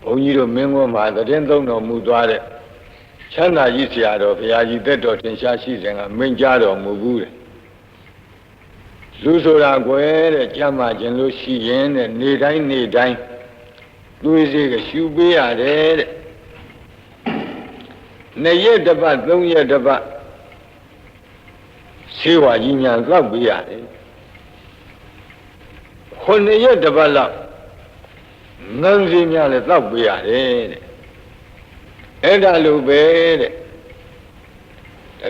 ဘုန်းကြီးတို့မင်းကွန်းမှာသတင်းသုံးတော်မူသွားတဲ့ချမ်းသာကြီးဆရာတော်ဘုရားကြီးသက်တော်ထင်ရှားရှိစဉ်ကမိန့်ကြားတော်မူဘူးတဲ့လူဆိုတာကွယ်တဲ့ကြမ်းမှခြင်းလို့ရှိရင်တဲ့နေတိုင်းသွေးစေးကရှူပေးရတယ်တဲ့2 ရက်တစ်ပတ်3 ရက်တစ်ပတ်ဆေးဝါးကြီးညာသောက်ပေးရတယ်9 ရက်တစ်ပတ်လောက်ငန်းစီများလည်းသောက်ပေးရတယ်တဲ့အဲ့ဒါလိုပဲတဲ့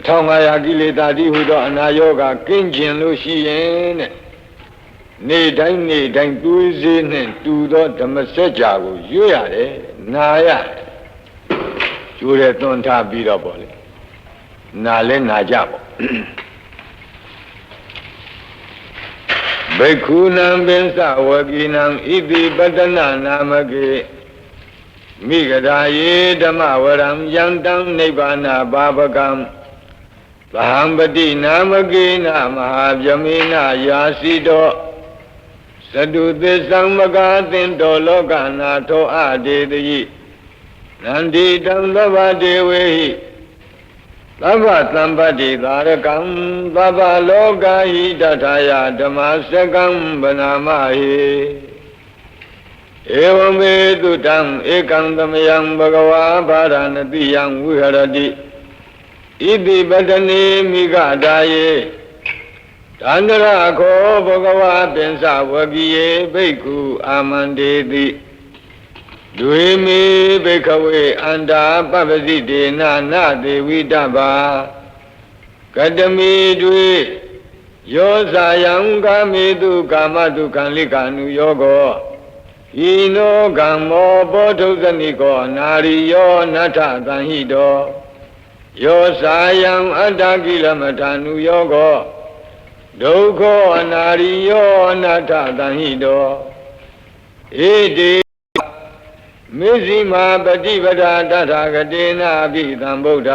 1500ကိလေသာတိဟုသောအနာယောဂကင်းကျင်လို့ရှိရင်တဲ့နေတိုင်းသွေးစေးနဲ့တူသောဓမ္မစကြာကိုရွတ်ရတယ်နာရတယ်ကျိုးတဲ့သွန်ထားပြီးတော့ပေါ့လေနာလဲနာကြပေါ့ဘိက္ခုနံပင်စဝကိနံဣတိပတ္တနာနာမကေမိဂဒာယေဓမ္မဝရံယံတံနိဗ္ဗာနာဘာပကံသဟံပတိနာမကေနမဟာဗြဟ္မေနယာစီတောသတုသစ္ဆံမကာသင်တောလောကနာထောအဒေတိနန္ဒီတံသဗ္ဗဒေဝေဟိသဗ္ဗသံပတ္တိသာရကံသဗ္ဗလောကဟိတထာယဓမ္မစကံဗနာမဟိဧဝမေတုတံဧကံသမယံဘဂဝါဗာရဏတိယံဝိဟရတိဣတိပတနေမိဂဒါယေတန္တရခောဘဂဝါပင်စဝကိယေဘိက္ခုအာမန္တေတိဒွေမေဘိက္ခဝေအန္တာပပ္ပစိတေနနာသေဝိတ္တဘာကတမေဒွေယောဇာယံကာမေတုကာမတုခံလိကာနုယောကောဣနောကမ္မောဘောဓုဇနိကောနာရိယောနထသံဟိတောယောဇာယံအတ္တကိလမထာနုယောကောဒုက္ခောအနာရိယောအနတ္ထသံဟိတောဣတိမေဇိမာပฏิပဒာတထာဂတေနာပိသံဗုဒ္ဓ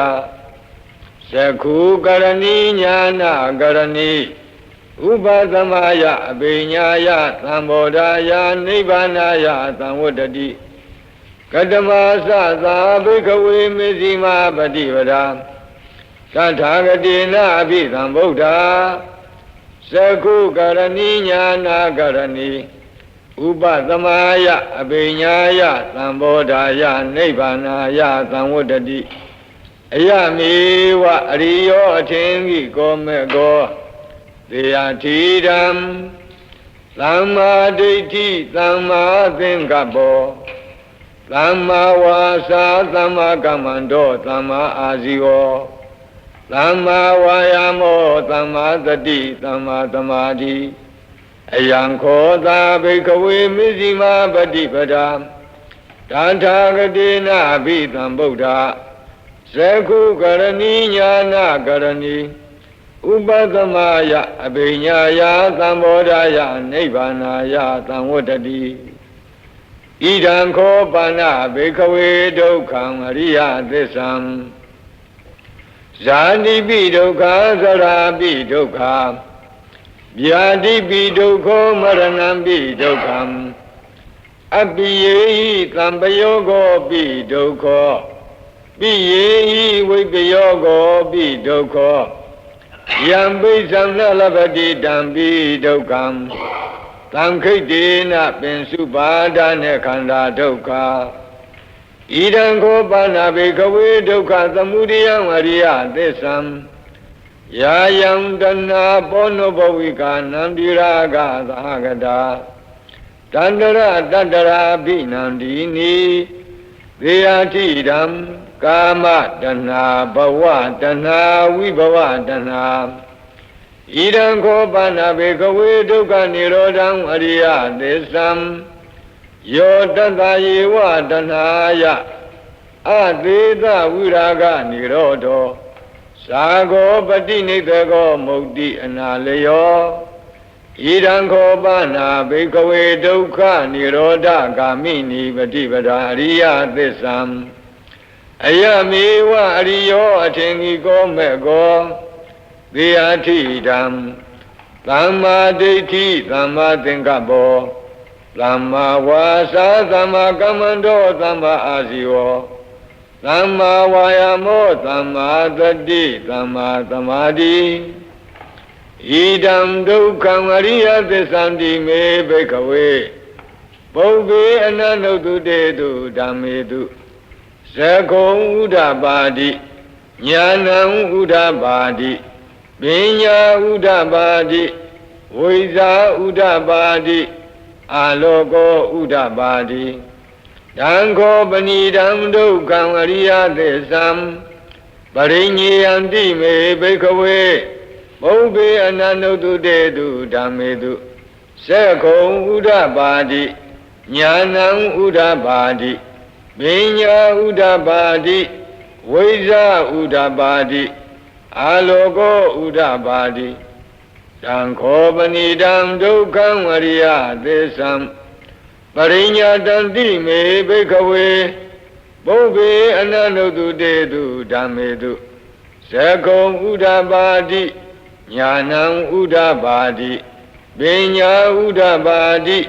သက္ခုကရဏီညာနာကရဏီဥပသမယအဘိညာယသံဘောဓာယနိဗ္ဗာနာယသံဝတ္တတိကတမသသာဘိကဝေမေဇိမာပฏิပဒာတထာဂတေနာပိသံဗုဒ္ဓသက္ခုကရဏီညာနာကရဏီဥပသမယအဘိညာယသံဘောဓာယနိဗ္ဗာနာယသံဝတ္တတိအယမေဝအရိယောအထင်ကြီးကောမေကောသေယတိဓမ္မသမ္မာဒိဋ္ဌိသမ္မာသင်္ကပ္ပောသမ္မာဝါစာသမ္မာကမ္မန္တောသမ္မာအာဇီဝောသမ္မာဝါယာမောသမ္မာသတိသမ္မာသမာဓိအယံခောသာဘိကဝေမေဇိမာပฏิပဒာတထာဂတေနာဘိသံဗုဒ္ဓသက္ခုကရဏီညာနာကရဏီဥပသမယအဘိညာယသံဘောဓာယနိဗ္ဗာနာယသံဝတ္တတိဣဒံခောပါဏဘိကဝေဒုက္ခံအရိယသစ္ဆံဇာတိပိဒုက္ခသရာပိဒုက္ခဗျာတိပိဒုက္ခောမရဏံပိဒုက္ခံအပိယေဟိသံပယောဂောပိဒုက္ခောပိယေဟိဝိပယောဂောပိဒုက္ခောယံပိသံနလပတိတံပိဒုက္ခံသံခိတ္တေနပင်စုပါဒနေခန္ဓာဒုက္ခဣဒံခောပါဏဘေကဝေဒုက္ခသမုဒယံအရိယသစ္ဆံယာယံတဏပောနုဘဝိကာနံတိရာဂသဟဂတာတန္တရတတ္တရာဘိနန္ဒီနိသေယတိဓမ္မကာမတဏဘဝတဏဝိဘဝတဏဣဒံခောပါဏဘေကဝေဒုက္ခនិရောဓံအရိယသစ္ဆံယောတတ္တယေဝတဏယအသေသဝိရာဂនិရောဓောသာဂောပတိနိသေကောမုတ်တိအနာလယောဣဒံခောပါဏဘေကဝေဒုက္ခនិရောဓဂာမိနိပฏิပဒာအရိယသစ္ဆံအယမေဝအရိယောအထင်ကြီးကောမေကောသေယထိဓမ္မသမ္မာဒိဋ္ဌိသမ္မာသင်္ကပ္ပော သမ္မာဝါစာသမ္မာကမ္မန္တောသမ္မာအာဇီဝသမ္မာဝါယာမောသမ္မာသတိသမ္မာသမာဓိဣဒံဒုက္ခံအရိယသစ္ဆန္တိမေဘိက္ခဝေပုဗ္ဗေအနန္တုတုတေတုဓမ္မေတုသကုံဥဒ္ဓပါတိညာဏံဥဒ္ဓပါတိပညာဥဒ္ဓပါတိဝိဇာဥဒ္ဓပါတိအာလောကောဥဒ္ဓပါတိတံခောပဏိတံဒုက္ခံအရိယသစ္ဆံပရိညေယံတိမေဘိက္ခဝေပုဗ္ဗေအနန္တုတုတေတုဓမ္မေတုသကုံဥဒ္ဓပါတိညာဏံဥဒ္ဓပါတိပညာဥဒ္ဓပါတိဝိဇာဥဒ္ဓပါတိအာလောကောဥဒ္ဓပါတိတံခောပဏိတံဒုက္ခံအရိယသစ္ဆံပရိညာတံတိမေဘိက္ခဝေပုဗ္ဗေအနန္တုတုတေတုဓမ္မေတုသကုံဥဒ္ဓပါတိညာဏံဥဒ္ဓပါတိပညာဥဒ္ဓပါတိ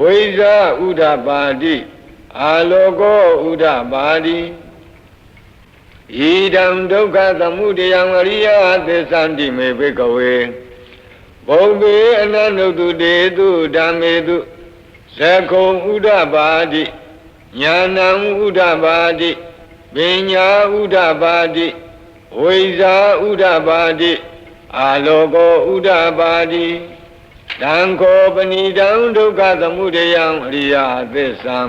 ဝိဇာဥဒ္ဓပါတိအာလောကောဥဒ္ဓပါတိဣဒံဒုက္ခသမုဒယံအရိယသစ္ဆန္တိမေဘိက္ခဝေပုဗ္ဗေအနန္တုတုတေတုဓမ္မေတုသကုံဥဒ္ဓပါတိညာဏံဥဒ္ဓပါတိပညာဥဒ္ဓပါတိဝိဇာဥဒ္ဓပါတိအာလောကောဥဒ္ဓပါတိတံခောပဏိတံဒုက္ခသမုဒယံအရိယသစ္ဆံ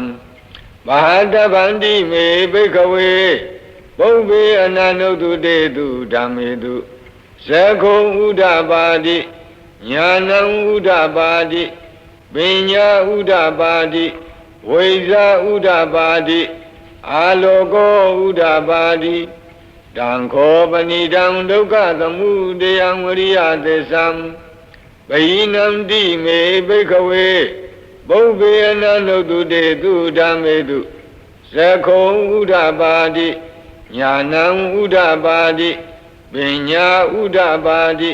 ဘာတဗန္တိမေဘိက္ခဝေပုဗ္ဗေအနန္တုတုတေတုဓမ္မေတုသကုံဥဒ္ဓပါတိညာဏံဥဒ္ဓပါတိပညာဥဒ္ဓပါတိဝိဇာဥဒ္ဓပါတိအာလောကောဥဒ္ဓပါတိတံခောပဏိတံဒုက္ခသမုဒယံဝရိယသစ္ဆံပဟိနံတိမေဘိက္ခဝေပုဗ္ဗေအနန္တုတုတေတုဓမ္မေတုသကုံဥဒ္ဓပါတိညာဏံဥဒ္ဓပါတိပညာဥဒ္ဓပါတိ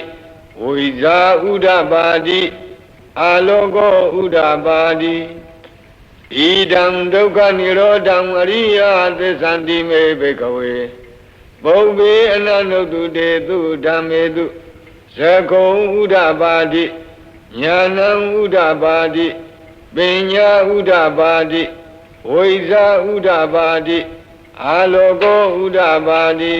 ဝိဇာဥဒ္ဓပါတိအာလောကောဥဒ္ဓပါတိဣဒံဒုက္ခនិရောဓံအရိယသစ္ဆန္တိမေဘိက္ခဝေပုဗ္ဗေအနန္တုတုတေတုဓမ္မေတုသကုံဥဒ္ဓပါတိညာဏံဥဒ္ဓပါတိပညာဥဒ္ဓပါတိဝိဇာဥဒ္ဓပါတိအာလောကောဥဒ္ဓပါတိ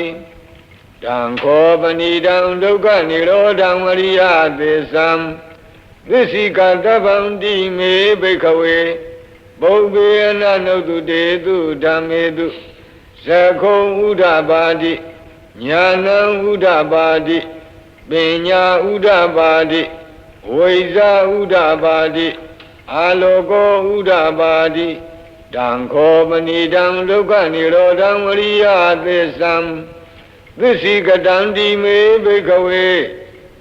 တံခောပဏိတံဒုက္ခនិရောဓံအရိယသစ္ဆံသစ္စိကတဗန္တိမေဘိက္ခဝေပုဗ္ဗေအနန္တုတုတေတုဓမ္မေတုသကုံဥဒ္ဓပါတိညာဏံဥဒ္ဓပါတိပညာဥဒ္ဓပါတိဝိဇာဥဒ္ဓပါတိအာလောကောဥဒ္ဓပါတိတံခောပဏိတံဒုက္ခនិရောဓံအရိယသစ္ဆံသစ္စိကတံတိမေဘိက္ခဝေ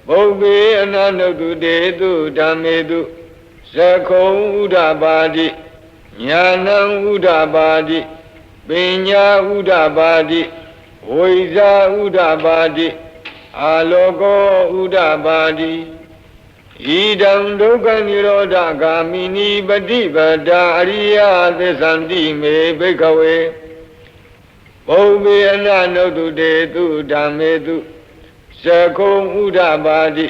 ပုဗ္ဗေအနန္တုတုတေတုဓမ္မေတုသကုံဥဒ္ဓပါတိညာဏံဥဒ္ဓပါတိပညာဥဒ္ဓပါတိဝိဇာဥဒ္ဓပါတိအာလောကောဥဒ္ဓပါတိဣဒံဒုက္ခនិရောဓဂာမိနိပฏิပဒါအရိယသစ္ဆန္တိမေဘိက္ခဝေပုဗ္ဗေအနန္တုတုတေတုဓမ္မေတုသကုံဥဒ္ဓပါတိ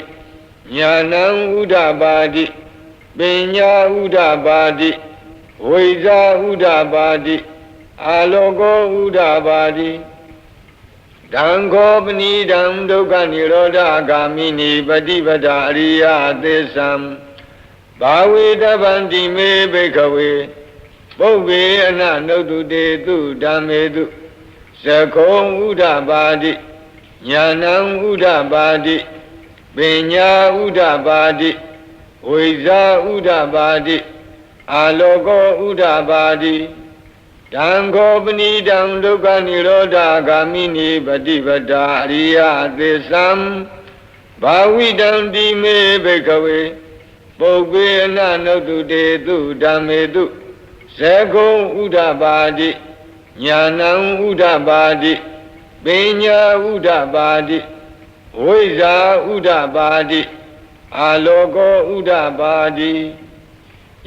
ညာဏံဥဒ္ဓပါတိပညာဥဒ္ဓပါတိဝိဇာဥဒ္ဓပါတိအာလောကောဥဒ္ဓပါတိတံခောပဏိတံဒုက္ခនិရောဓဂာမိနိပฏิပဒါအရိယသစ္ဆံဘာဝေတဗန္တိမေဘိက္ခဝေပုဗ္ဗေအနန္တုတုတေတုဓမ္မေတုသကုံဥဒ္ဓပါတိညာဏံဥဒ္ဓပါတိပညာဥဒ္ဓပါတိဝိဇာဥဒ္ဓပါတိအာလောကောဥဒ္ဓပါတိတံခောပဏိတံဒုက္ခនិရောဓဂာမိနိပฏิပဒါအရိယသစ္ဆံဘာဝိတံတိမေဘိက္ခဝေပုဗ္ဗေအနန္တုတုတေတုဓမ္မေတုသကုံဥဒ္ဓပါတိညာဏံဥဒ္ဓပါတိပညာဥဒ္ဓပါတိဝိဇာဥဒ္ဓပါတိအာလောကောဥဒ္ဓပါတိ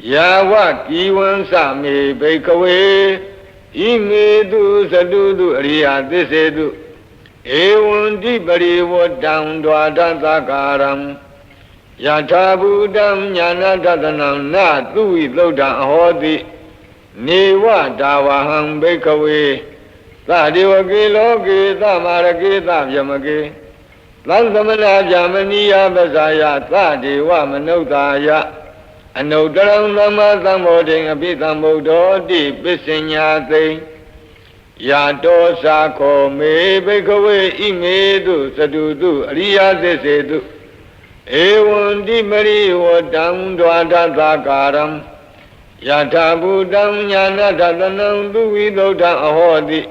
ဣ Yawa kiwan sami bekawe Imedu sadudu riya desedu Ewan dibari wadang dwadantakaram Yatabudam nyanadadanam na tuwi lodang ahodi Newa dawahang bekawe Tadiwagi logi tamaragi tabyamagi Lantamana jamaniya basaya tadiwa manudaya Anudarang nama samboding abitambododi bisinyate Yato sako me bekawe imedu sadudu ariyate sedu Ewan di mari wadang dwadantakaram Yatabudam nyanadadanam tuwi lodang ahodi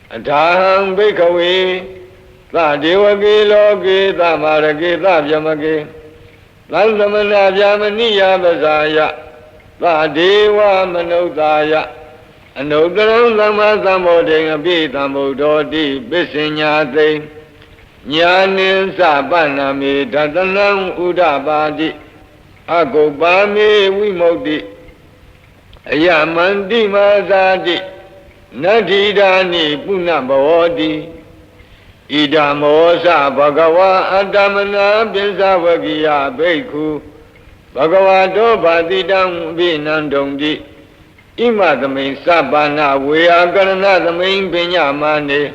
Adahang bekawe Tadiwagi logi tamaragi tabyamagi Lantamana jamaniya basaya Tadiwa manudaya Anudarang lama samboding abitambododi bisinyate Nyanin sabanami dadanang udabadi Agobami wimodi Ayamandi mazadi Nadidani punabawadi Idamosa bhagava adamana binsavagiya bhikkhu Bhagavato bhatidam vinandongdi Imadamain sabana veyakarana damain pinyamane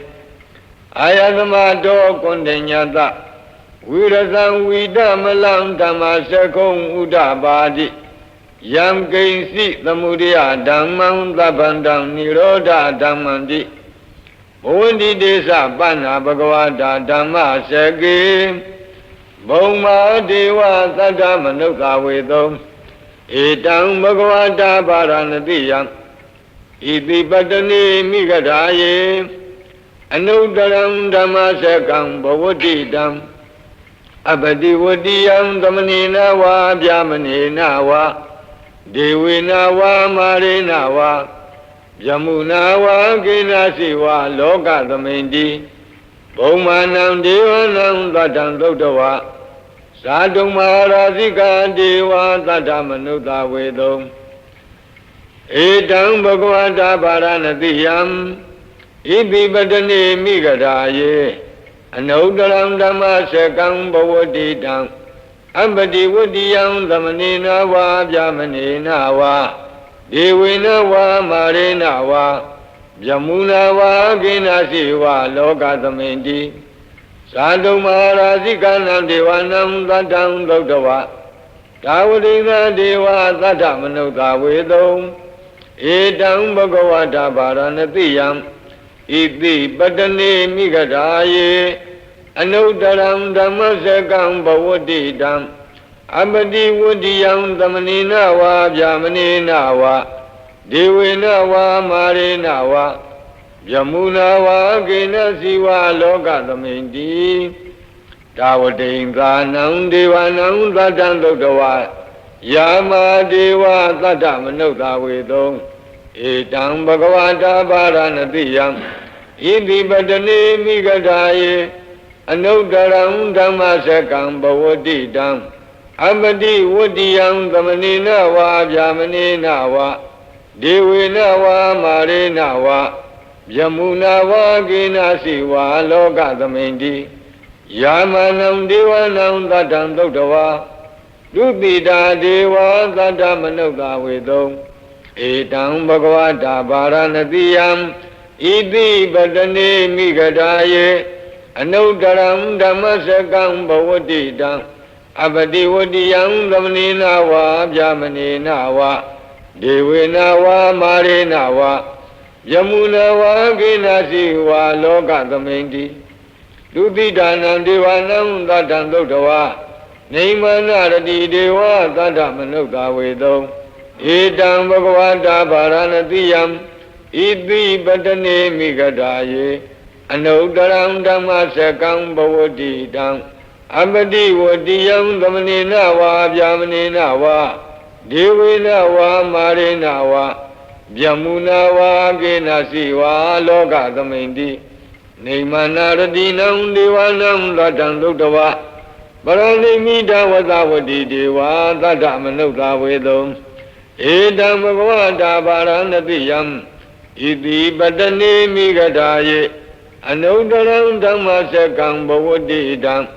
Ayadamato kondanyata Virasam vidamalam dhammasakong udabadi Yam kainsi tamuriya dhammam tabandam nirodha dhammandi Bhundi desa panna bhagavata dhamma sake Bhoma deva saddha manukha vedam Etang bhagavata paranatiyam Iti patani migadaye Anudaram dhamma sakam bhavatitam Abadi vadiyam dhamanena va bhyamanena va Devena va marena va Yamuna wa kinasi wa loka dhamindi Bhumanam devanam tatam dodava Sadhu maharasika deva tatamanutta vedam Etang bhagavata paranatiyam Iti patani migadaye Anudaram dhamma sakam bhavatitam Abadi vadiyam dhamanena va bhyamanena va Devena va marena va Yamuna va kinasi va loka dhamindi Sadhu maharasika nam devanam tatam dodava Tavadina deva tatamanutta vedam Etang bhagavata paranatiyam Iti patani migadaye Anudaram dhammasakam bhavatitam Abadi vadiyam dhamanena va bhyamanena va Devena va marena va Yamuna va kinasi va loka dhamindi Tavadinganam devanam tatam dodava Yama deva tatamanutta vedam Etang bhagavata paranatiyam Iti patani migadaye Anudaram dhammasakam bhavatitam Abadi vadiyam dhamanena va bhyamanena va Devena va marena va Yamuna va kinasi va loka dhamindi Yamanam devanam tatam dodava Dupita deva tatamanutta vedam Etang bhagavata paranatiyam Iti patani migadaye Anudaram dhammasakam bhavatitam Abadi vadiyam dhamanena va bhyamanena va Devena va marena va Yamuna va kinasi va loka dhamindi Dutitanam devanam tatam dodava Neimana rati deva tatamanutta vedam Etang bhagavata paranatiyam Iti patani migadaye Anudaram dhammasakam bhavatitam Abadi vadiyam dhamanena va bhyamanena va Devena va marena va Yamuna va kinasi va loka dhamindi Neimana radinam devanam tatam dodava Paranimita vatavati deva tatamanutta vedam Edam Bhagavata Varanatiyam Iti Patani Migadaye Anudaram Dhammasekam Bhavadidam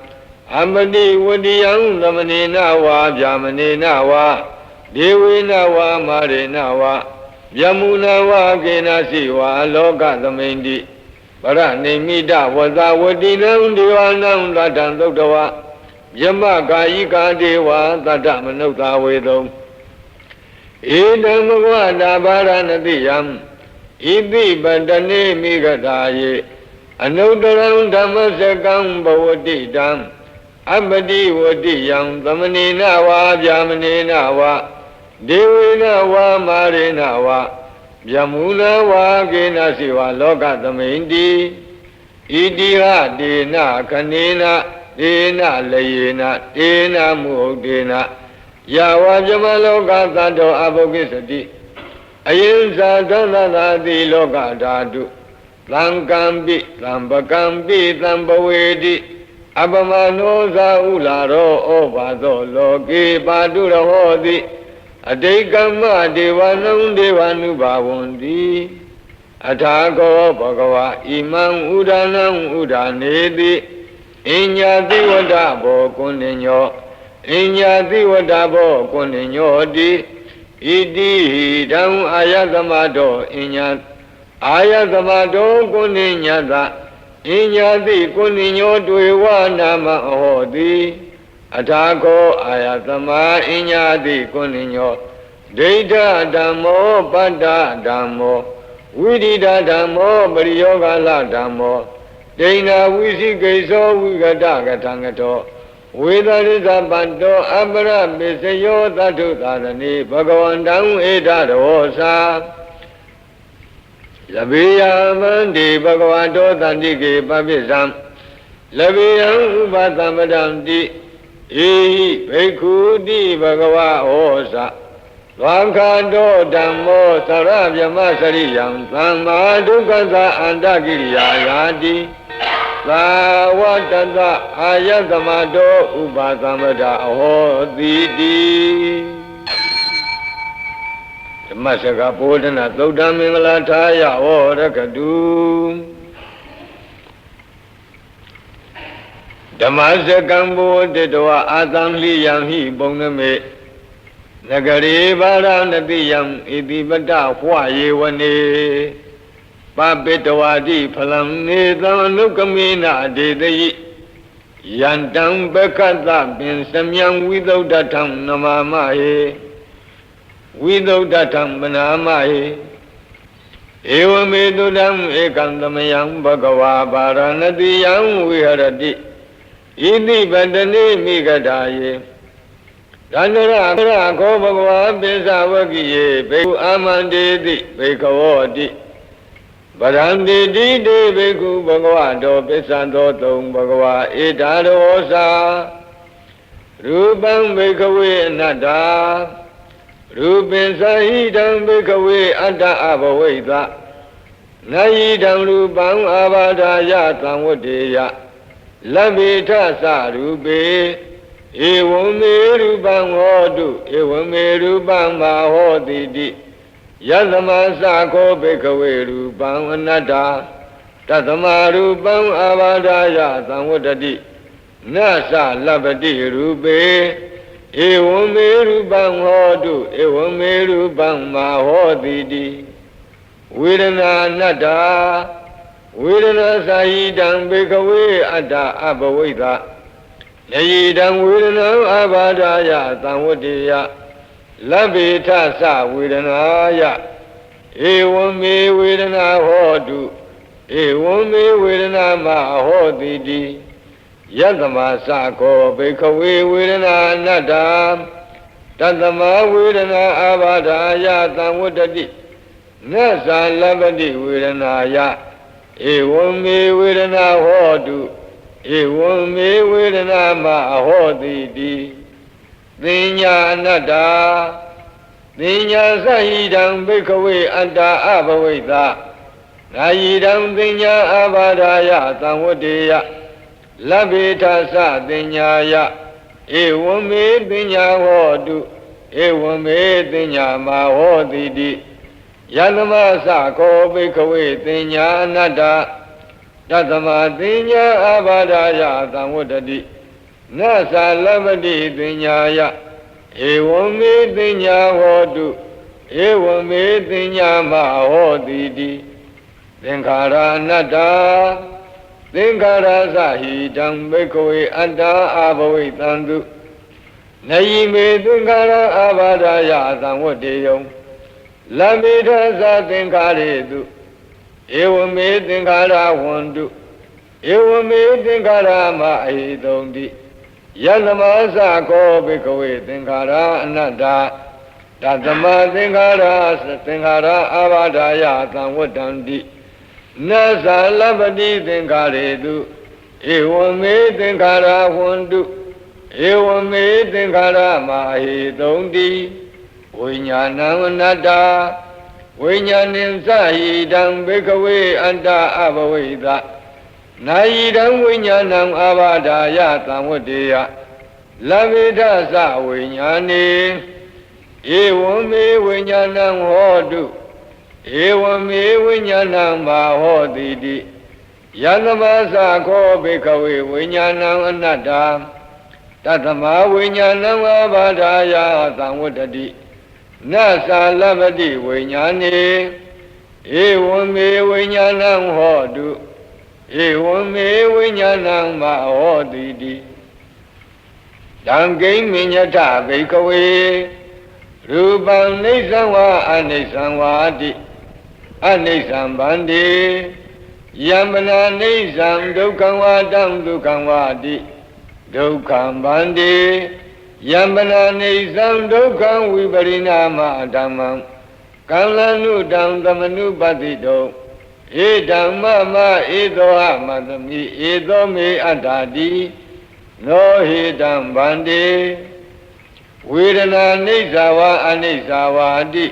Amadi Vadiyam Dhamanina Va Vyamanina Va Devina Va Marina Va Yamuna Va Kenasi Va Loka Dhamindi Paranimita Vada Vadinam Divanam Ladam Dokdava Yama Kayika Deva Tadamanukta Vedam Edam Bhagavata Varanatiyam Iti Patani Migadaye Anudaram Dhammasekam Bhavadidam Abadi Vadiyam Dhamanina Va Vyamanina Va Devina Va Marina Va Yamuna Va Kenasi Va Loka Dhamindi Idiha Dena Kanena Dena Layena Dena Muhdena Yava Jamaloka Tato Abhokisati Ayinsa Dhanadadi Loka Dhatu Thankampi Thampakampi Thampavedi Abhamano Saularo Obado Loki Padurahodi Adekama Devanam Devanubhavanti Athako Bhagava Imam Udanam Udanedi Inyati Vadabo Kuninyo Inyati Vadabo Kuninyo Di Idi Dam Ayatamado Inyat Ayatamado Kuninyata Inyati Kuninyo Dwewa Nama Hodi Athako Ayatama Inyati Kuninyo Deita Dhammo Pada Dhammo Vidita Dhammo Pariyogala Dhammo Dena Visikeso Vigata Gatangato Vedarisa Panto Abra Bisayo Tatu Tadani Bhagavandam Edarosa Labiya Mandi Bhagavato Tandike Papisam Labiyam Upasamadam Di Ehi Bhekudi Bhagava Osa Vakado Dhammo Sarabhyama Sariyam Thamma Dukasa Andagiriya Yadi Savatata Ayatamado Upasamada Ahodidi Masaka Podana Dodamingala Taya Orakadu Dhammasekam Bodhidwa Adamli Yamhi Boname Nagari Varanatiyam Iti Bata Hwaye Wane Papitawadi Phalam Nidhanukamina Dedayi Yantam Bekata Bin Samyam Vidaudatam Namamahe Vidaudatam Banamahe Evamedudam Ekandamayam Bhagava Varanatiyam Viharati Iti Patani Migadaye Dandara Ko Bhagava Pisavakiye Bheku Amandedi Bhekavodi Bharandedi De Bheku Bhagavato Pisantotum Bhagava Edarosa Rupam Bhekave Nada Rupin Sahidam Bhekave Atta Abhaveda Nayidam Rupam Abhadaya Samvadeya Labita Sarupe Evame Rupam Hodu Evame Rupam Mahodidi Yadama Sako Bhekave Rupam Anada Tatama Rupam Avadaya Samvadadi Nasa Labati Rupe Evame Rupam Hodu Evame Rupam Mahodidi Vedana Nada Vedana Sahidam Bhekave Atta Abhaveda Nayidam Vedana Abhadaya Samvadeya Labita Sa Vedanaya Evame Vedana Hodu Evame Vedana Mahodidi Yadama Sako Bhekave Vedana Nada Tatama Vedana Abhadaya Samvadadi Nasa Labati Vedanaya Evame Vedana Hodu Evame Vedana Mahodidi Dinya Nada Dinya Sahidam Bhekave Atta Abhaveda Nayidam Dinya Abhadaya Samvadeya Labita Sa Dinyaya Evame Dinya Hodu ဧဝံမေတိညာမဟောတိတိယသမသကောဘိခဝေတိညာအနတ္တတသမတိညာအဘာဒာယသံဝတ္တိနသလပတိတိညာယဧဝံမေတိညာဟောတုဧဝံမေတိညာမဟောတိတိသင်္ခါရအနတ္တသင်္ခါရသဟိတံဘိခဝေအတ္တအဘဝိတံတုနယိမေသင်္ခါရအဘာဒာယသံဝတ္တေယံလမေထသသင်္ခါရေတုဧဝမေသင်္ခါရဝန္တုဧဝမေသင်္ခါရမအဟိတုံတိယနမသကောဘိကဝေသင်္ခါရအနတ္တတသမသင်္ခါရအာဘာဒာယသံဝတ္တံတိနသလပတိသင်္ခါရေတုဧဝမေသင်္ခါရဝန္တုဧဝမေသင်္ခါရမအဟိတုံတိဝိညာဏံအနတ္တဝိညာဏင်သဟိတံဘိကဝေအတ္တအဘဝိတနာယိတံဝိညာဏံအာဘာဒာယသံဝတ္တေယလဗေဒသဝိညာဏေဧဝံမေဝိညာဏံဟောတုဧဝံမေဝိညာဏံမာဟောတိတိယသမသခောဘိကဝေဝိညာဏံအနတ္တတသမဝိညာဏံအာဘာဒာယသံဝတ္တိနသလပတိဝိညာဏေဧဝံမေဝိညာဏံဟောတုဧဝံမေဝိညာဏံမဟောတိတိတံကိဉ္မိညထဘိကဝေရူပံနိစ္စံဝါအနိစ္စံဝါတိအနိစ္စံဗန္တိယမနာနိစ္စံဒုက္ခံဝါတံဒုက္ခံဝါတိဒုက္ခံဗန္တိယမနာနိစ္စံဒုက္ခံဝိပရိနာမဓမ္မံကံလနုတံသမနုပတိတောဧဓမ္မမဧသောဟမသမိဧသောမေအတ္တာတိနောဟိတံဗန္တိဝေဒနာနိစ္စဝါအနိစ္စဝါတိ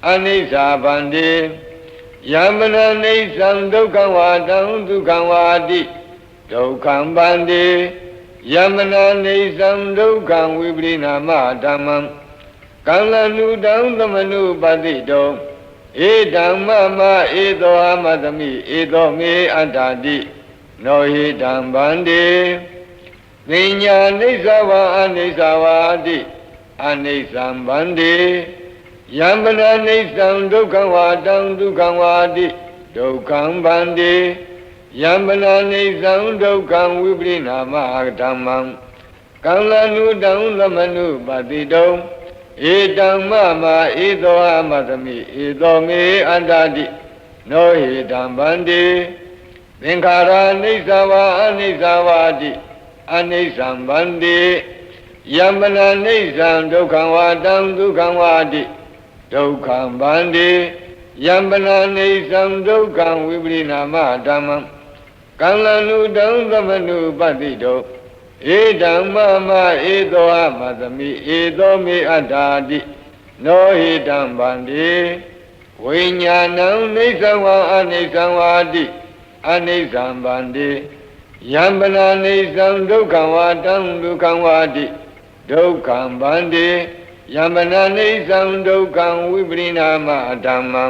အနိစ္စဗန္တိယမနာနိစ္စံဒုက္ခံဝါတံဒုက္ခံဝါတိဒုက္ခံဗန္တိယမနာနိစ္စံဒုက္ခံဝိပရိနာမဓမ္မံကံလနုတံသမနုပတိတောဧဓမ္မမဧသောအမသမိဧသောမေအတ္တာတိနောဟိတံဗန္တိသင်ညာနိစ္စဝါအနိစ္စဝါတိအနိစ္စံဗန္တိယမနာနိစ္စံဒုက္ခံဝါတံဒုက္ခံဝါတိဒုက္ခံဗန္တိယမနာနိစ္စံဒုက္ခံဝိပရိနာမဓမ္မံကံလနုတံသမနုပတိတောဧတံမမဧသောအမသမိဧသောမေအတ္တတိနောဟိတံဗန္တိသင်္ခါရနိစ္စဝါအနိစ္စဝါတိအနိစ္စံဗန္တိယမနာနိစ္စံဒုက္ခံဝါတံဒုက္ခံဝါတိဒုက္ခံဗန္တိယမနာနိစ္စံဒုက္ခံဝိပရိနာမဓမ္မံကံလနုတံသမနုပတိတောဧဓမ္မမဧသောအမသမိဧသောမေအတ္တာတိနောဟိတံဗန္တိဝိညာဏံနိစ္စဝါအနိစ္စဝါတိအနိစ္စံဗန္တိယမနာနိစ္စံဒုက္ခံဝါတံဒုက္ခံဝါတိဒုက္ခံဗန္တိယမနာနိစ္စံဒုက္ခံဝိပရိနာမဓမ္မံ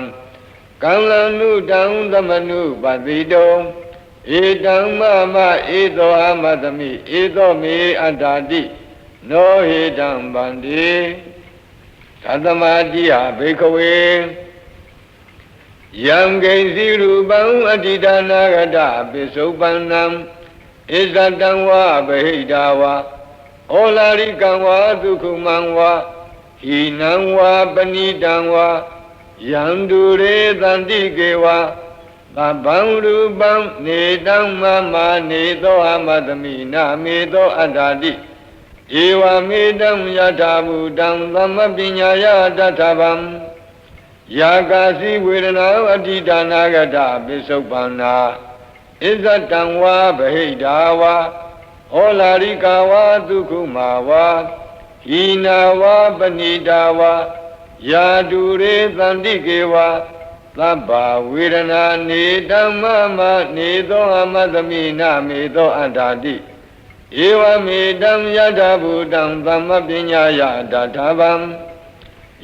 ကံလနုတံသမနုပတိတောဧတံမမဧသောအမသမိဧသောမေအတ္တာတိနောဟိတံဗန္တိသတ္တမတိယဘိကဝေယံဂိဉ္စီရူပံအတ္တိဒါနာဂတပိစုပန္နံဣဇတံဝါဗဟိတာဝါဩလာရိကံဝါဒုက္ခမံဝါဟိနံဝါပဏိတံဝါယံဒုရေတန္တိကေဝါသဗ္ဗံရူပံနေတံမမနေသောအမသမိနာမေသောအတ္တာတိဧဝမေတံယထာဘူတံသမပညာယတထဗံယာကာစီဝေဒနာအတ္တိဒါနာဂတပိစုပန္နာဣဇတံဝါဗဟိတာဝါဩလာရိကာဝါဒုက္ခမာဝါဟိနာဝါပဏိတာဝါယာတုရေသန္တိကေဝါသဗ္ဗဝေဒနာနေဓမ္မမနေသောအမသမိနာမေသောအတ္တာတိ ဧဝမေတံယထာဘူတံသမ္မပညာယတထာဗံ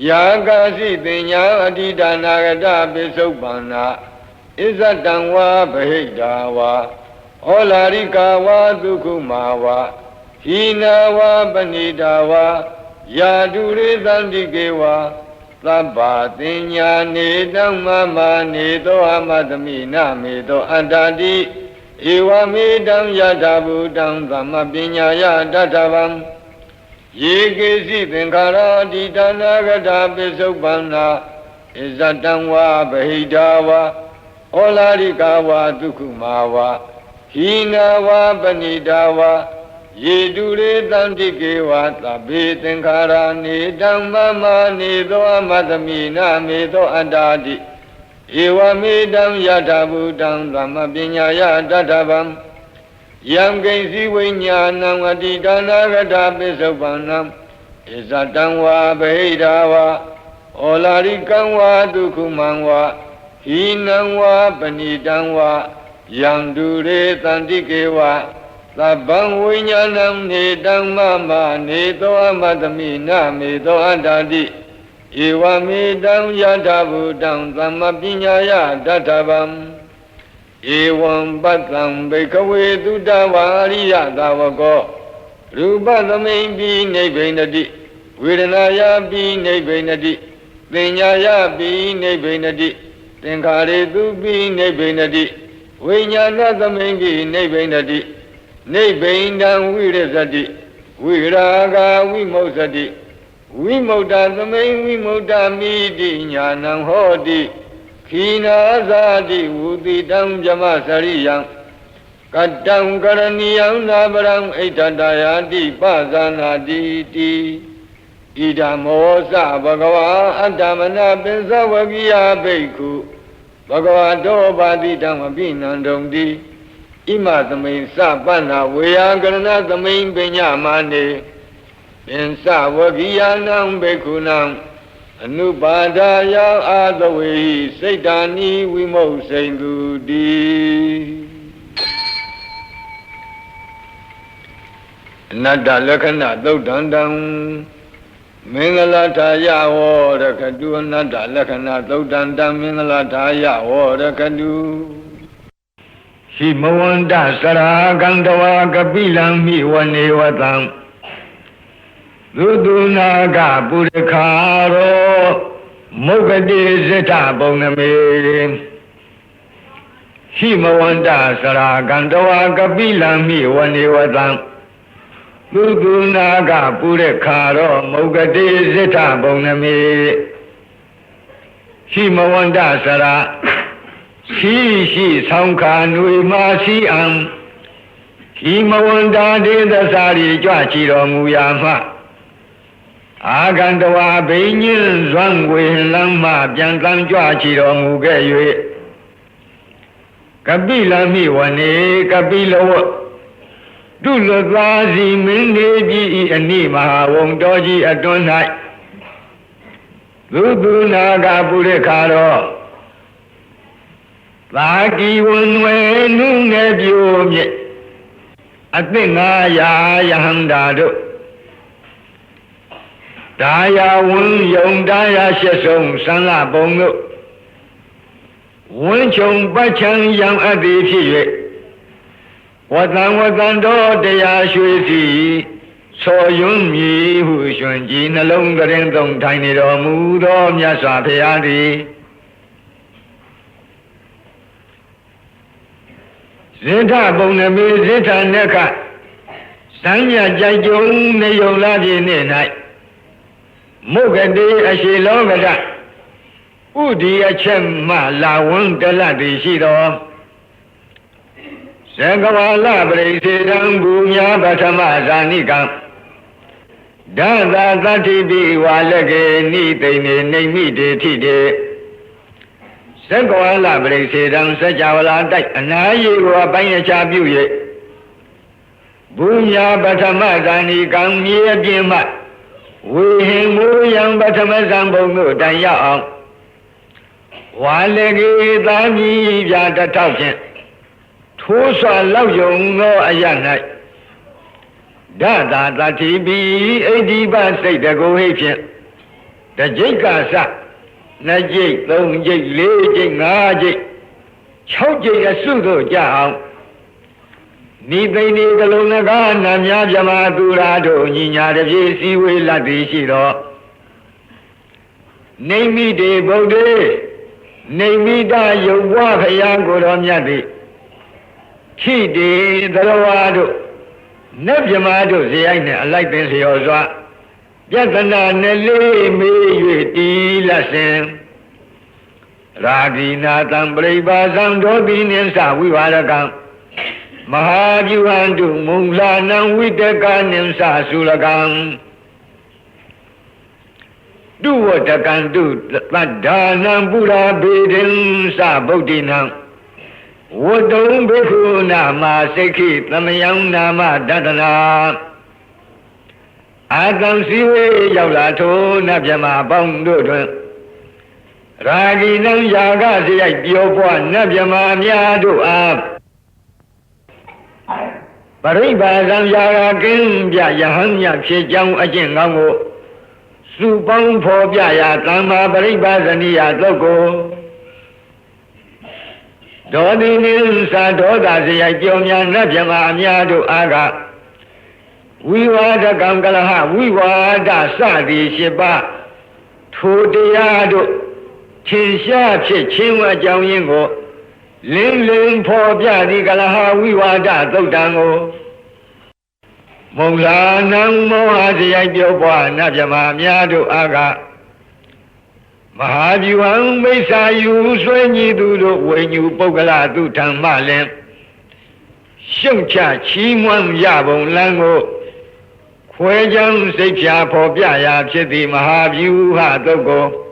ယာကာစီပညာအတိဒါနာဂတပိစုပ္ပန္နာဣဇတံဝါဗဟိတာဝါဩလာရိကာဝါဒုက္ခမာဝါဟိနာဝါပဏိတာဝါယာတုရေသန္တိကေဝါသဗ္ဗတင်ညာနေတံမမနေသောအမသမိနမေသောအတ္တတိဧဝမေတံယထာဘူတံသမ္မပညာယတထဗံယေကေစီသင်္ခါရတိတနာဂတပိစုပ္ပန္နာဣဇတံဝါဗဟိတာဝါဩလာရိကာဝါဒုက္ခမာဝါဟိနာဝါပဏိတာဝါယေတုရေတန္တိကေဝါသဗ္ဗေသင်္ခါရနေဓမ္မမနေသောအမသမိနမေသောအတ္တတိဧဝမေတံယထာဘူတံသမ္မပညာယတထဗံယံကိဉ္စီဝိညာဏံအတိဒါနာဂတပိစုပ္ပန္နံဣဇတံဝါဗဟိတာဝါဩလာရိကံဝါဒုက္ခမံဝါဟိနံဝါပဏိတံဝါယံတုရေတန္တိကေဝါသဗ္ဗံဝိညာဏံနေတံမမနေသောအမသမိနမေသောအတ္တတိဧဝမေတံယထာဘူတံသမ္မပညာယတထဗံဧဝံပတ္တံဘိကဝေသုတဝါရိယသာဝကောရူပသမိန်ပိနိဗ္ဗိနတိဝေဒနာယပိနိဗ္ဗိနတိပညာယပိနိဗ္ဗိနတိသင်္ခါရေသူပိနိဗ္ဗိနတိဝိညာဏသမိန်ပိနိဗ္ဗိနတိနိဗ္ဗိန္ဒံဝိရဇတိဝိရာဂဝိမုစ္စတိဝိမု tta သမိန်ဝိမု tta မိတိညာဏံဟောတိခိနာဇာတိဝုတိတံဗြဟ္မစရိယံကတ္တံကရဏီယံနာပရံဣဋ္ဌတယာတိပဇာနာတိတိဣဒံမောစဘဂဝါအတ္တမနာပိစဝကိယဘိက္ခုဘဂဝါတောပါတိတံအပိနန္ဒုံတိဣမသမိန်စပန္နာဝေယကရဏသမိန်ပညာမာနေပင်စဝကိယနံဘိက္ခုနံအနုပါဒာယအာသဝေဟိစိတ်တာနိဝိမုတ်စိန်သူတိအနတ္တလက္ခဏာသုတ်တံတံမင်္ဂလာထာယဝရခတုအနတ္တလက္ခဏာသုတ်တံတံမင်္ဂလာထာယဝရခတုဟိမဝန္တစရာကံတဝါကပိလံမိဝနေဝတံသုတုနာကပုရခါရောမုဂတိဇိထပုံနမေဟိမဝန္တစရာကံတဝါကပိလံမိဝနေဝတံသုတုနာကပုရခါရောမုဂတိဇိထပုံနမေဟိမဝန္တစရာရှိဆောင်းခါနွေမာစီအံဟိမဝန္တာဒေသစာရီကြွချီတော်မူရာမှအာဂန္တဝါဘိညင်းဇွမ်းဝေလမ်းမှပြန်တမ်းကြွချီတော်မူခဲ့၍ကပိလမိဝနေကပိလဝတုလသာစီမင်းနေကြီးဤအနိမဟာဝုံတော်ကြီးအတွန်း၌သုတုနာကပုရိခါတော်သာကီဝန်ဝဲနုငယ်ပြိုမြစ်အသင့်900ယဟန္တာတို့ဒါယာဝံယုံဒါယာရှစ်ဆုံးသံလပုံတို့ဝန်းချုံပတ်ချံယံအပ်သည်ဖြစ်၍ဝတံတော်တရားရွှေစီဆော်ယွန်းမြည်ဟုရှင်ကြီးနှလုံးကရင်သုံးထိုင်နေတော်မူသောမြတ်စွာဘုရားသည်ဇိထပုံနမေဇိထနက္ခစံညကြိုက်ကြုံနေယုံလာပြည့်နေ၌မုဂတိအရှိလောကတဥဒီအချက်မှလာဝန်းတလတ်သည်ရှိတော်သံဃဝါလပရိစေတံဘူညာပထမဇာနိကံဒသသတ္တိပိဝါလကေနိသိနေနေမိတေထိတေသက္ကဝါလပရိစေတံစัจ java လာတိုက်အနာယေကိုအပိုင်းအခြားပြု၍ဘူညာပထမဇာနိကံမြေအပြင်မှဝေဟင်မူယံပထမဇံဘုံတို့တိုင်ရောက်အောင်ဝါလကေသာမီပြတထောက်ဖြင့်ထိုးစွာလောက်ယုံသောအရ၌ Dada Tatibi, Ediba say the go hate. The Jikasa, Najik, Long Jik, Lejik, Najik, Chojik, a Sudo Jao. Neither need the Lunagan, Namyajama Durado, Nina, the JC will la Dishiro. Name me de Bode, name me da you walk a young good on Yadi. Kidi, the Lawado, Nebjamado, the Aina, like this, Yosa. Yatana, Nelly, me, you lesson. Ragina, Tambreba, Zandobin, and Sa, we are a gun. Mahajuandu, Mungana, with the gun and Sa, Sulagan. Do what I can do, but Dana Buddha Bidin Sa Bodina. What don't be who Nama Seki, Lamayang Nama Dadana. I can see Yalato, Nabjama Bondo. Ragina Yaga, the Yopo, Nabjama Yadu up. Pariba Yaga Kim, Yahanya, Chijang, Ajingango. Supang for Jaya, Tama, Bariba, Zania, Logo. Dodin Sadoda, the Ajonia, Najama, Miado Aga. We were the Gangalaha, we were the Sadi Shiba. Tudiado, Chinsha, Chimwa Jamingo. Ling for Jadi Galaha, we were the Dodango. Monglanang Mohazi Ajoba, Najama, Miado Aga. Mahajuan Mesa, you when you do when you Bogala do Tamalem. Shungcha, Chimwan Yabon Lango. Quajang Secha Popia, Chiti Mahavu Hadogo.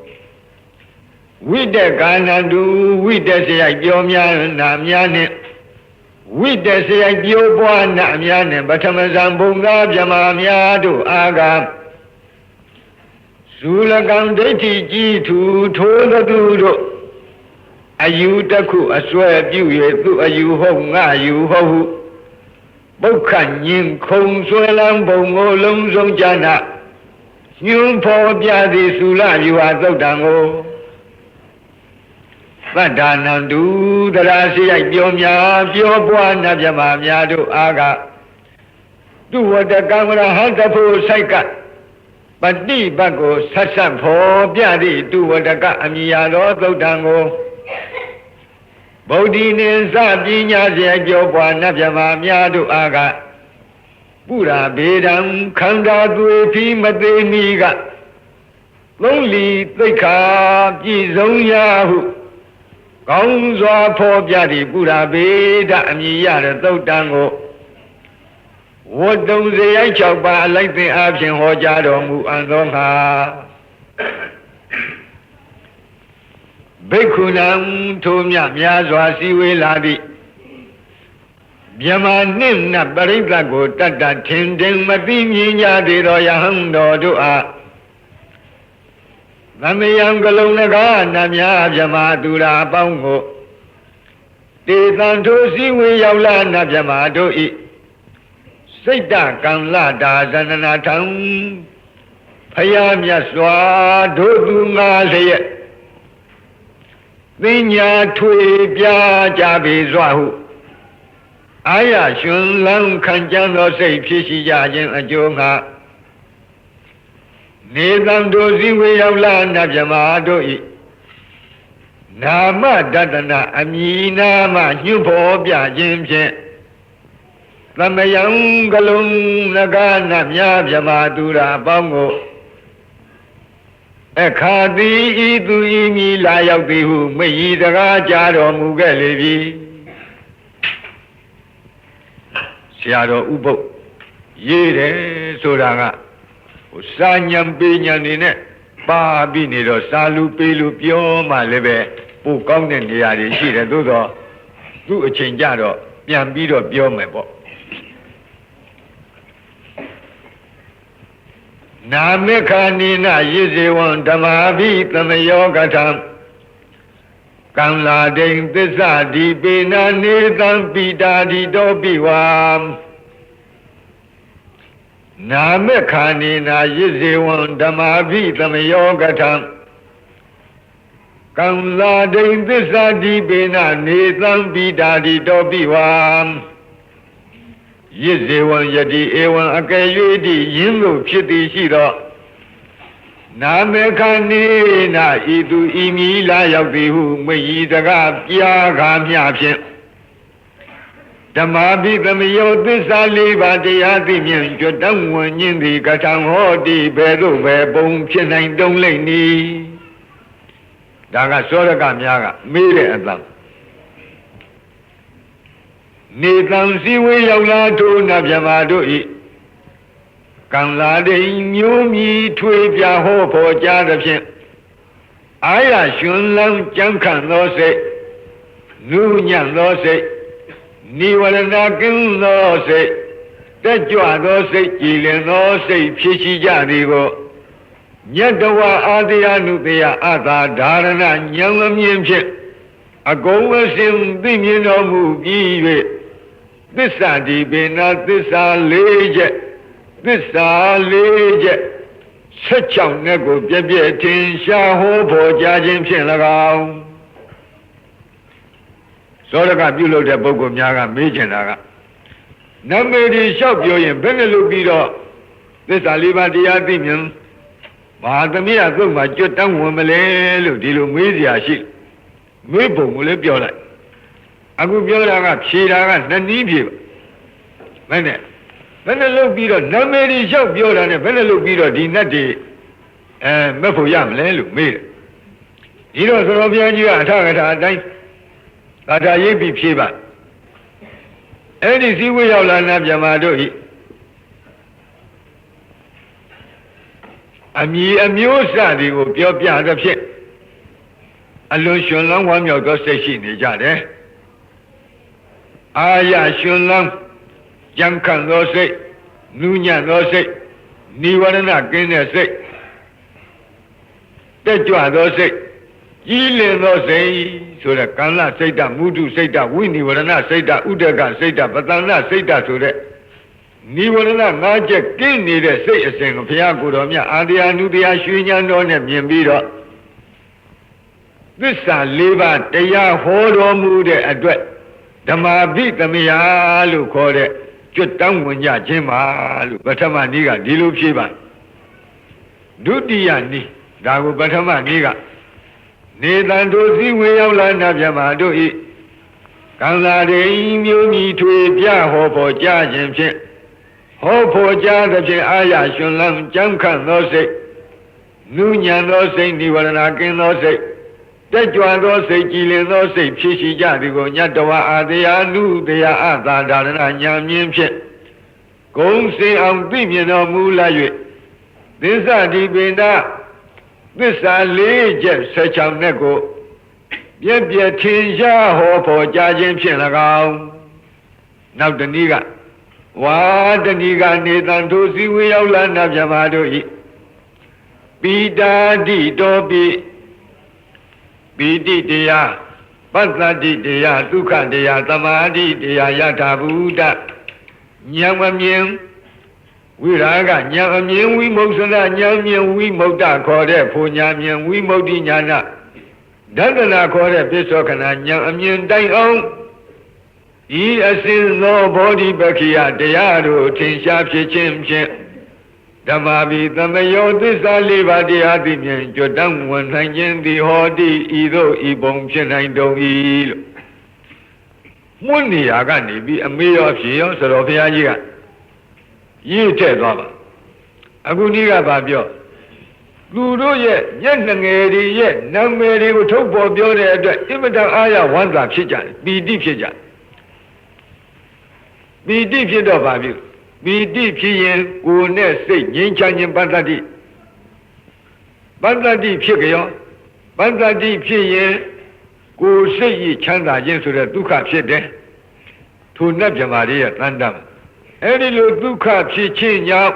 With the Ganadu, with the Sayajomia, Namiane. With the Sayajobua, Namiane, Batamazambunga, Jamamiado, Aga. Sulagan Deti G2, Tola Dudo. Ayutaku, I swear you, you home, you ho. Bokan Yin Kong Suelam Bongo Longzong Jana. Yun Po Biadi Sula, you are Zodango. Badanandu, the Rasi Ayomia, Piobuana Jamamiado Aga. Do what the camera has the full cycle. But the Bago Sassam for Biadi, do what the Gamia Zodango. Bodin is Zabinia, Joba, Najama, Miado Aga. Buddha Bedam, Kanda, Duepi, Madeniga. Lonely, the car, Gizon Yahoo. Gonza, poor Jadi, Buddha Beda, Mia, Zodango. What don't they I chop by like the option Hojado, and Longa? Bekunam Tomia Miazwa Siwe Ladi Biamanim na Barigago Tata Tinding Matinya de Royahando to A Namayangalonaga Namia Jamadura Bongo De Santo Siwe Yaula Najamado E Sita Kamla Dazanana Town Payam Yaswa Dodunga Sayet Vinya Tui Pia Jabi Zwahu Aya Shun Lang Kanjano say Pishi Yajin Ajonga Nedam Dozi Wayavla Najamado E Nama Dadana Amina Ma Yupo Pia Jimje Lamayang Galung Nagana Mya Jamadura Bongo Ekadi Idu Imi Layabihu, May the Rajaro Mugalevi Siado Ubo Yere Soranga Sanyam Pinyan in it, Babinido, Salu Pilu Pio Malebe, who come in the Adi Shira Dudo, do a changeado, Yambido Pio Mebo. Namekanina Yiziwan Damavi Tamayogatam Kamla Ding Tisadi Bina Nidan Pidadi Dobiwam နာမေခာနေနာရစ်စေဝံဓမ္မာဘိသမယောကထံကံလာဒိန်သစ္စာတိပေနနေသံပိတာတိတောပိဝံရစ်စေဝံယတိဧဝံအကယ်၍တိယင်းသို့ဖြစ်သည်ရှိသောနာမေခာနေနာဤသူဤမီလာရောက်သည်ဟုမိဤတကားပြာခါမျှဖြင့်ဓမ္မာဘိသမယောသစ္စာ၄ပါးတရားသိမြင်ကျွတ်တန်းဝင်ញင်းသည်ကထံဟောတိဘယ်သို့ပဲပုံဖြစ်နိုင်တုံးလိမ့်နီဒါကစောရကများကမေးတဲ့အတန်နေတံစည်းဝေးရောက်လာထို့နတ်မြမာတို့ဤကံလာဒိန်မျိုးမြည်ထွေပြဟောဖို့ကြားသဖြင့်အာရရှင်လန်းကြံခန့်သောစိတ်နုညံ့သောစိတ်နိဝရဏကင်းသောစိတ်တက်ကြွသောစိတ်ကြည်လင်သောစိတ်ဖြစ်ရှိကြသည်ကိုညတဝအာတရားနုတရားအသာဓာရဏဉာဏ်မြင်ဖြင့်အကုန်အစင်သိမြင်တော်မူပြီး၍သစ္စာဒီပေနာသစ္စာ၄ချက်သစ္စာ၄ချက်16နဲ့ကိုပြည့်ပြည့်ထင်ရှားဟောဖို့ကြားခြင်းဖြင့်၎င်းသောရကပြုလုပ်တဲ့ပုဂ္ဂိုလ်များကမေးချင်တာကနမေဒီလျှောက်ပြောရင်ဘယ်နဲ့လုပ်ပြီးတော့သစ္စာ၄ပါးတရားသိမြင်ဘာသမီးကသူ့မှာကြွတန်းဝင်မလဲလို့ဒီလိုမေးစရာရှိမေးပုံကိုလည်းပြောလိုက်အခုပြောတာကဖြေတာကနှစ်နည်းဖြေပါဘယ်နဲ့လုပ်ပြီးတော့နမေဒီလျှောက်ပြောတာနဲ့ဘယ်နဲ့လုပ်ပြီးတော့ဒီနတ်တွေမက်ဖို့ရမလဲလို့မေးတယ်ဒီတော့သရောဘုရားကြီးကအထကထာအတိုင်းသာထာရိပ်ပြီးဖြေပါအဲ့ဒီစည်းဝေးရောက်လာနတ်မြမာတို့ဤအမည်အမျိုးအစားတွေကိုပြောပြသဖြင့်အလွန်ရှင်လန်းဝမ်းမြောက်သောစိတ်ရှိနေကြတယ်အာရရှင်လန်းကြံခန့်သောစိတ်နူးညံ့သောစိတ်နိဝရဏကင်းတဲ့စိတ်တက်ကြွသောစိတ်ကြီးလင်သောစိတ်ဆိုတဲ့ကံလစိတ်တမုဒုစိတ်တဝိနိဝရဏစိတ်တဥဒကစိတ်တပတန္နစိတ်တဆိုတဲ့နိဝရဏ၅ချက်ကင်းနေတဲ့စိတ်အစဉ်ကိုဘုရားကိုယ်တော်မြတ်အာတရားနုတရားရွှေဉာဏ်တော်နဲ့မြင်ပြီးတော့သစ္စာ၄ပါးတရားဟောတော်မူတဲ့အတွက်ဓမ္မာဘိသမယလို့ခေါ်တဲ့ကျွတ်တောင်းဝင်ကြခြင်းပါလို့ပထမနည်းကဒီလိုဖြေပါဒုတိယနည်းဒါကိုပထမနည်းကနေတံတို့စည်းဝေရောက်လာနတ်မြမာတို့ဤကံလာရိမျိုးမြည်ထွေပြဟောဖို့ကြားခြင်းဖြင့်ဟောဖို့ကြားသဖြင့်အာရရှင်လန်းကြံခန့်သောစိတ်နုညံသောစိတ်နိဝရဏကင်းသောစိတ်တက်ကြွသောစိတ်ကြည်လင်သောစိတ်ဖြစ်ရှိကြသည်ကိုညတဝအာတရားနုတရားအသာဒါရဏဉာဏ်မြင်ဖြင့်ဂုံစင်အောင်သိမြင်တော်မူလာ၍သစ္စာဒီပေနာသစ္စာ၄ချက်16နဲ့ကိုပြည့်ပြည့်ထင်ရှားဟောဖို့ကြားခြင်းဖြင့်၎င်းနောက်တနည်းကဝါတနည်းကနေတံထိုစည်းဝေးရောက်လာနတ်မြမာတို့ဤပိတာတိတောပိတိတရားပတ္တတိတရားဒုက္ခတရားသမာဓိတရားယထာဘူတဉာဏ်မမြင်ဝိရာဂဉာဏ်အမြင်ဝိမုဿနာဉာဏ်မြင်ဝိမု ක්ත ခေါ်တဲ့ဘုံဉာဏ်မြင်ဝိမု ക്തി ဉာဏဒသနာခေါ်တဲ့ပိဿောခဏဉာဏ်အမြင်တိုင်အောင်ဤအစဉ်သောဘောဓိပက္ခိယတရားတို့ထင်ရှားဖြစ်ခြင်းဖြင့်ဓမ္မာဘိသမယောသစ္စာ၄ပါးတရားသိမြင်ကြွတန်းဝင်နိုင်ခြင်းသည်ဟောတိဤသို့ဤပုံဖြစ်နိုင်တုံ၏လို့မွန်းနေရာကနေပြီးအမေရောဖြေရောဆိုတော့ဘုရားကြီးကရေးထည့်သွားပါအခုနည်းကဘာပြောသူတို့ရဲ့မျက်နှငယ်တွေရဲ့နာမည်တွေကိုထုတ်ပေါ်ပြောတဲ့အတွက်အင်မတန်အားရဝမ်းသာဖြစ်ကြတယ်ပီတိဖြစ်ကြတယ်ပီတိဖြစ်တော့ဘာပြုပီတိဖြစ်ရင်ကိုယ်နဲ့စိတ်ငြိမ်းချမ်းခြင်းပတ္တတိဖြစ်ကြရောပတ္တတိဖြစ်ရင်ကိုယ်စိတ်ဤချမ်းသာခြင်းဆိုတဲ့ဒုက္ခဖြစ်တယ်ထိုနတ်မြမာတွေရဲ့တန်တမ်းအဲ့ဒီလိုဒုက္ခဖြစ်ခြင်းကြောင့်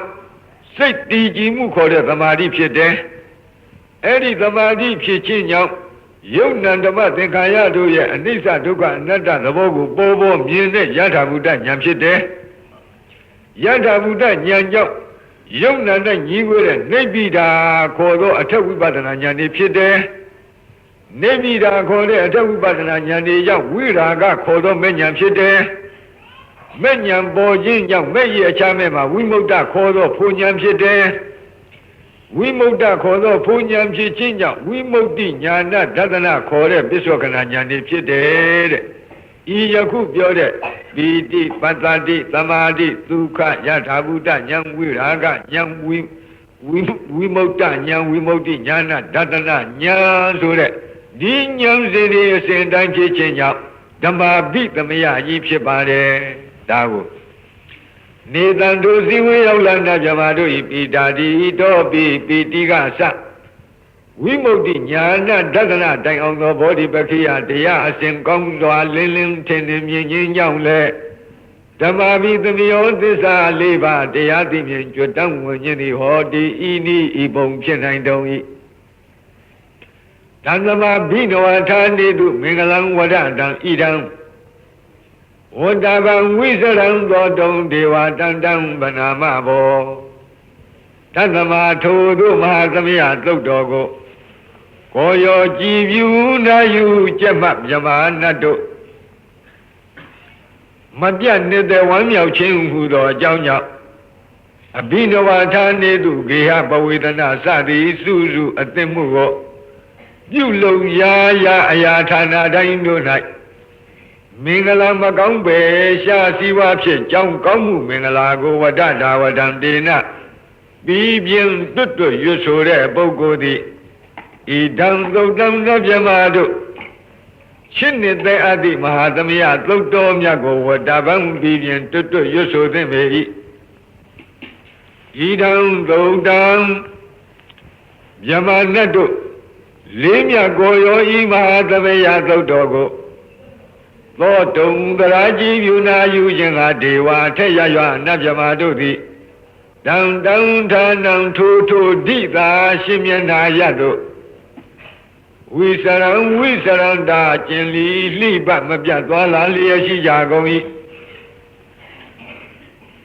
စိတ်တည်ကြည်မှုခေါ်တဲ့သမာဓိဖြစ်တယ်အဲ့ဒီသမာဓိဖြစ်ခြင်းကြောင့်ယုတ်နံဓမ္မသင်္ခါရတို့ရဲ့အနိစ္စဒုက္ခအနတ္တသဘောကိုပေါ်ပေါ်မြင်တဲ့ယထာဘုဒ္ဓဉာဏ်ဖြစ်တယ်ယထာဘုဒ္ဓဉာဏ်ကြောင့် ယုံနာနဲ့ညီဝဲတဲ့နိဗ္ဗိဒာခေါ်သောအထက်ဝိပဿနာဉာဏ်တွေဖြစ်တယ်နိဗ္ဗိဒာခေါ်တဲ့အထက်ဝိပဿနာဉာဏ်တွေကြောင့်ဝိရာဂခေါ်သောမဲ့ဉာဏ်ဖြစ်တယ်မဲ့ဉာဏ်ပေါ်ခြင်းကြောင့်မဲ့ရဲ့အခြားမဲ့မှာဝိမု ക്ത ခေါ်သောဖူဉာဏ်ဖြစ်တယ်ဝိမု ക്ത ခေါ်သောဖူဉာဏ်ဖြစ်ခြင်းကြောင့်ဝိမု ക്തി ဉာဏဒသနာခေါ်တဲ့ပစ္စောကနာဉာဏ်တွေဖြစ်တယ်တဲ့ဤယခုပြောတဲ့ပီတိပတ္တိသမာဓိဒုက္ခယထာဘုဒ္ဓဉာဏ်ဝိရာဂဉာဏ်ဝိမု ക്ത ဉာဏ်ဝိမု ക്തി ဉာဏဒသနာဉာဏ်ဆိုတဲ့ဒီဉာဏ်စီတွေအစဉ်တိုင်းဖြစ်ခြင်းကြောင့်ဓမ္မာပိသမယကြီးဖြစ်ပါတယ်ဒါကိုနေတံတို့ဇီဝေရောက်လာတဲ့ဗြဟ္မာတို့ဤပိတာတိတောပိပိတိကသဝိမု ക്തി ဉာဏဒသနာတိုင်အောင်သောဘောဓိပက္ခိယတရားအစဉ်ကောင်းစွာလင်းလင်းထင်ထင်မြင်ခြင်းကြောင့်လည်းဓမ္မာပိသမယောသစ္စာ၄ပါးတရားသိမြင်ကြွတန်းဝင်ခြင်းသည်ဟောဒီဤနည်းဤပုံဖြစ်နိုင်တုံ၏တံသမဘိနဝထာနေတုမင်္ဂလံဝဒတံဣဒံဝတ္တဗံဝိစရံသောတုံဒေဝတန္တံဗနာမဘောတသမထိုတို့မဟာသမယသုတ်တော်ကိုကိုရောကြည်ပြူနာယူကျက်မှမြမနတ်တို့မပြတ်နေတဲ့ဝမ်းမြောက်ခြင်းဟူသောအကြောင်းကြောင့်အဘိနဝထာနေတုဂေဟပဝေဒနာစသည်စုစုအသင့်မှုကိုပြုလုံရာရာအရာဌာနတိုင်းတို့၌မင်္ဂလာမကောင်းပဲရှားစည်းဝါဖြစ်ကြောင်းကောင်းမှုမင်္ဂလာကိုဝဒတာဝဒံတေနပြီးပြင်းတွတ်တွတ်ရွတ်ဆိုတဲ့ပုဂ္ဂိုလ်သည်ဤတံသုတ်တံမြမတို့ရှင်းနေတဲ့အတ္တိမဟာသမယသုတ်တော်မြတ်ကိုဝတ္တဗံပြီးပြင်းတွတ်တွတ်ရွတ်ဆိုသင့်ပေ၏ဤတံသုတ်တံမြမနတ်တို့လေးမြတ်ကိုရောဤမဟာသမယသုတ်တော်ကိုသောတုံသရာကြီးပြုနာယူခြင်းကဒေဝထက်ရရွနတ်မြမတို့သည်တံတံဌာနံထိုထိုဒိသာရှင်မျက်နာရတို့ဝိစရံတာကျင်လီလှိပတ်မပြတ်သွားလာလျက်ရှိကြကုန်၏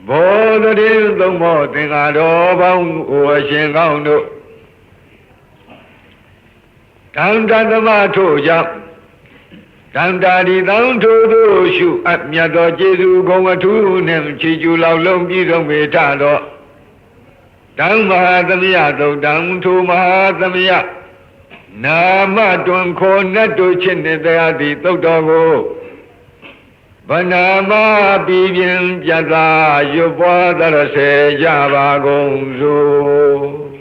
ဘောဓတိသုံးဘောသင်္ဃာတော်ပေါင်းအိုအရှင်ကောင်းတို့တံတသမထို့ကြောင့်တံတာဒီတံထို့သို့ရှုအပ်မြတ်သောကျေးဇူးဂုဏ်အထူးနှင့်ချီးကျူးလောက်လုံးပြည့်စုံပေထသောတံမဟာသမယသုတ်တံထိုမဟာသမယနာမတွင်ခေါ်နတ်တို့ချစ်နေတဲ့အသည့်သုတ်တော်ကိုဗနာမပြီးပြင်းပြတ်သာရွတ်ပွားသရစေကြပါကုန်စို့